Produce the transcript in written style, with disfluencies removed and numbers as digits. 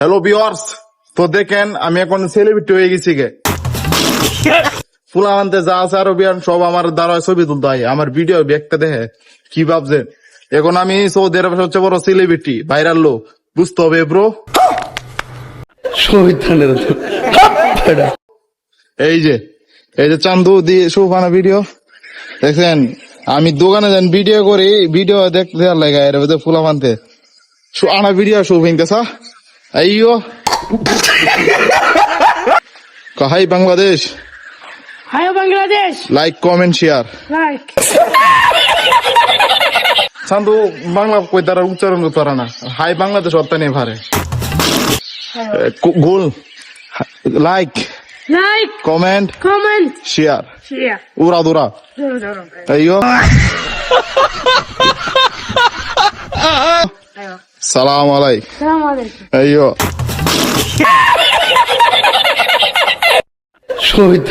Hello viewers, তো দেখেন আমি এখন সেলিব্রিটি হয়ে গেছি গে। ফুলা আনতে যা আছে আরো বিয়ান সব আমার দ্বারা ছবি তুলতে হয়, আমার ভিডিও দেখতে দেখে কি ভাবছেন? এখন আমি সৌদি আরবের সবচেয়ে বড় সেলিব্রিটি, ভাইরাল লোক, বুঝতে হবে ব্রো। এই যে চান্দু দিয়ে সুফানা ভিডিও দেখছেন, আমি দোকানে যান ভিডিও করি, ভিডিও দেখতে লাগে এর মধ্যে ফুলা মানতে আনা ভিডিও শুভিনতে সা আইয়ো hi Bangladesh, hi Bangladesh, like comment share. Like চান্দু বাংলা কই তারা উচ্চারণ করতে পারে না, হাই বাংলাদেশ অর্থ নেই ভারে গোল like like comment comment share share উড়া দুরা ধরো আইয়ো সালাম আলাইকুম সালাম আলাইকুম আইয়ো শহীদ